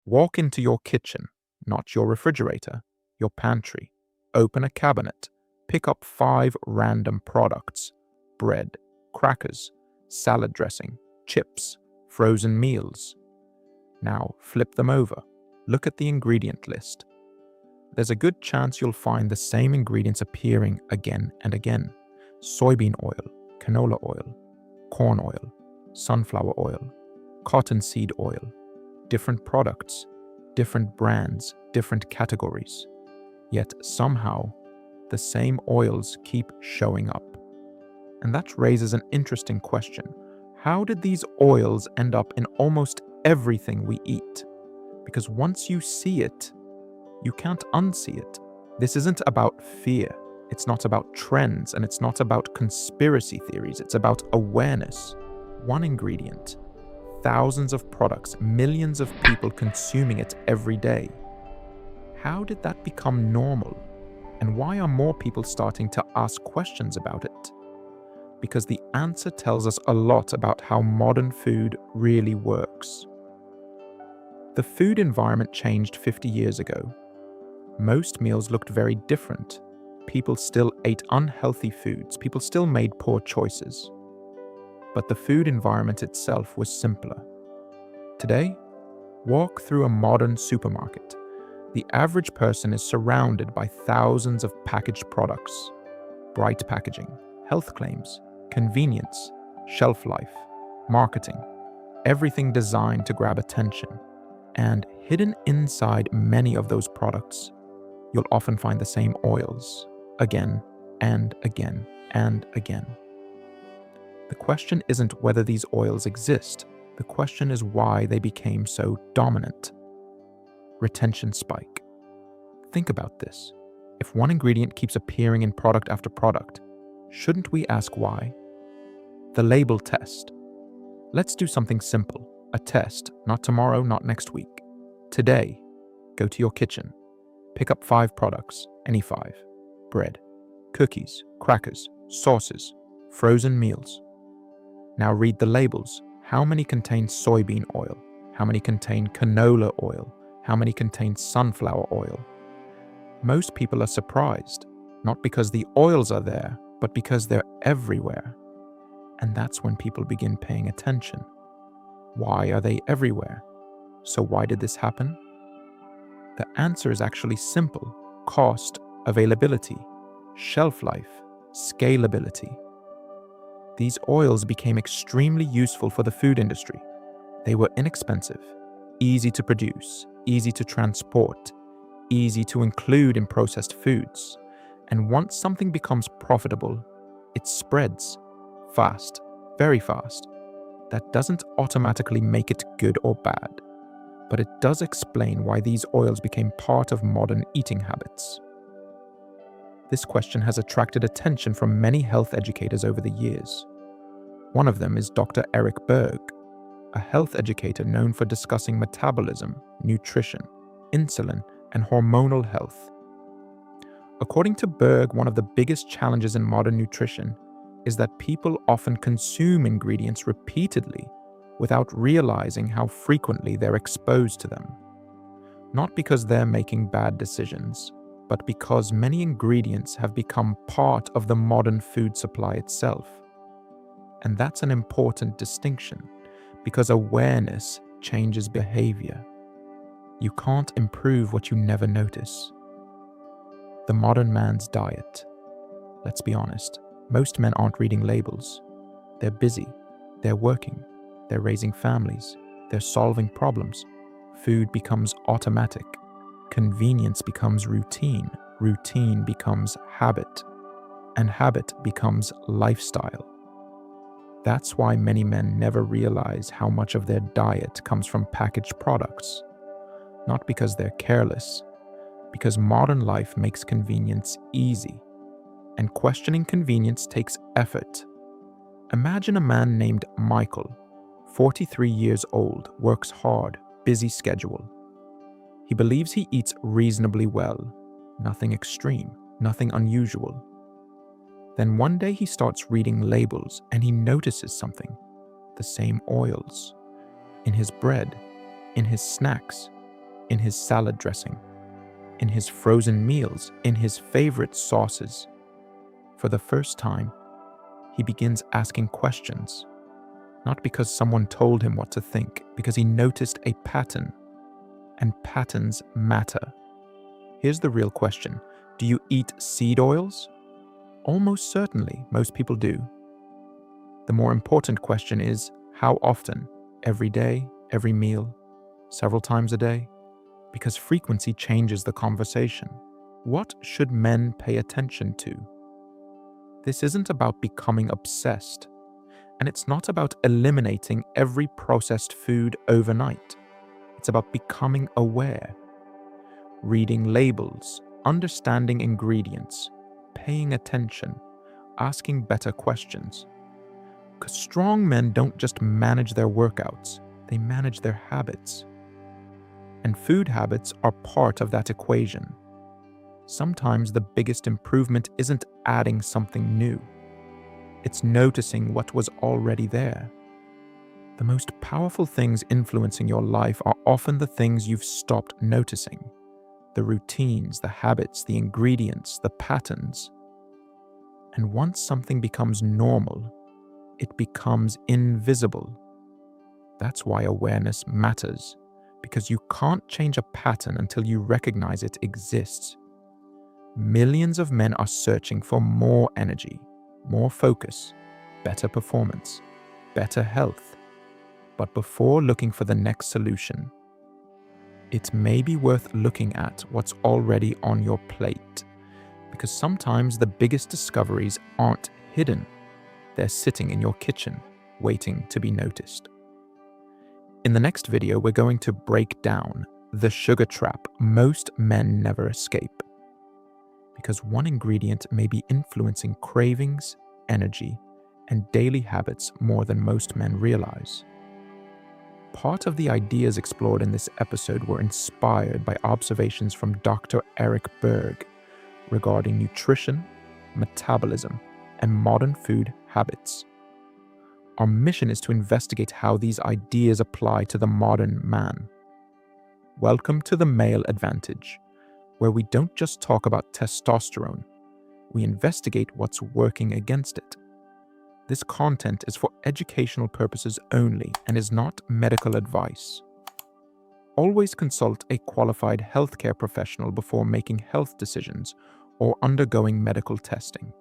Walk into your kitchen, not your refrigerator, your pantry. Open a cabinet. Pick up 5 random products: bread, crackers, salad dressing, chips, frozen meals. Now flip them over. Look at the ingredient list. There's a good chance you'll find the same ingredients appearing again and again: soybean oil, canola oil, corn oil, sunflower oil, cottonseed oil. Different products, different brands, different categories. Yet somehow, the same oils keep showing up. And that raises an interesting question. How did these oils end up in almost everything we eat? Because once you see it, you can't unsee it. This isn't about fear. It's not about trends, and it's not about conspiracy theories. It's about awareness. One ingredient, thousands of products, millions of people consuming it every day. How did that become normal? And why are more people starting to ask questions about it? Because the answer tells us a lot about how modern food really works. The food environment changed 50 years ago. Most meals looked very different. People still ate unhealthy foods. People still made poor choices. But the food environment itself was simpler. Today, walk through a modern supermarket. The average person is surrounded by thousands of packaged products: bright packaging, health claims, convenience, shelf life, marketing, everything designed to grab attention. And hidden inside many of those products, you'll often find the same oils, again and again and again. The question isn't whether these oils exist. The question is why they became so dominant. Retention spike. Think about this. If one ingredient keeps appearing in product after product, shouldn't we ask why? The label test. Let's do something simple. A test, not tomorrow, not next week. Today, go to your kitchen. Pick up 5 products, any 5. Bread, cookies, crackers, sauces, frozen meals. Now read the labels. How many contain soybean oil? How many contain canola oil? How many contain sunflower oil? Most people are surprised, not because the oils are there, but because they're everywhere. And that's when people begin paying attention. Why are they everywhere? So why did this happen? The answer is actually simple: cost, availability, shelf life, scalability. These oils became extremely useful for the food industry. They were inexpensive, easy to produce, easy to transport, easy to include in processed foods. And once something becomes profitable, it spreads fast, very fast. That doesn't automatically make it good or bad, but it does explain why these oils became part of modern eating habits. This question has attracted attention from many health educators over the years. One of them is Dr. Berg, a health educator known for discussing metabolism, nutrition, insulin, and hormonal health. According to Berg, one of the biggest challenges in modern nutrition is that people often consume ingredients repeatedly without realizing how frequently they're exposed to them. Not because they're making bad decisions, but because many ingredients have become part of the modern food supply itself. And that's an important distinction, because awareness changes behavior. You can't improve what you never notice. The modern man's diet. Let's be honest, most men aren't reading labels. They're busy, they're working, they're raising families, they're solving problems. Food becomes automatic. Convenience becomes routine. Routine becomes habit. And habit becomes lifestyle. That's why many men never realize how much of their diet comes from packaged products. Not because they're careless, because modern life makes convenience easy. And questioning convenience takes effort. Imagine a man named Michael, 43 years old, works hard, busy schedule. He believes he eats reasonably well, nothing extreme, nothing unusual. Then one day he starts reading labels and he notices something: the same oils. In his bread, in his snacks, in his salad dressing, in his frozen meals, in his favorite sauces. For the first time, he begins asking questions, not because someone told him what to think, because he noticed a pattern, and patterns matter. Here's the real question. Do you eat seed oils? Almost certainly, most people do. The more important question is, how often? Every day, every meal, several times a day? Because frequency changes the conversation. What should men pay attention to? This isn't about becoming obsessed, and it's not about eliminating every processed food overnight. It's about becoming aware, reading labels, understanding ingredients, paying attention, asking better questions. Because strong men don't just manage their workouts, they manage their habits. And food habits are part of that equation. Sometimes the biggest improvement isn't adding something new. It's noticing what was already there. The most powerful things influencing your life are often the things you've stopped noticing. The routines, the habits, the ingredients, the patterns. And once something becomes normal, it becomes invisible. That's why awareness matters, because you can't change a pattern until you recognize it exists. Millions of men are searching for more energy, more focus, better performance, better health. But before looking for the next solution, it may be worth looking at what's already on your plate, because sometimes the biggest discoveries aren't hidden. They're sitting in your kitchen, waiting to be noticed. In the next video, we're going to break down the sugar trap most men never escape. Because one ingredient may be influencing cravings, energy, and daily habits more than most men realize. Part of the ideas explored in this episode were inspired by observations from Dr. Berg regarding nutrition, metabolism, and modern food habits. Our mission is to investigate how these ideas apply to the modern man. Welcome to the Male Advantage, where we don't just talk about testosterone, we investigate what's working against it. This content is for educational purposes only and is not medical advice. Always consult a qualified healthcare professional before making health decisions or undergoing medical testing.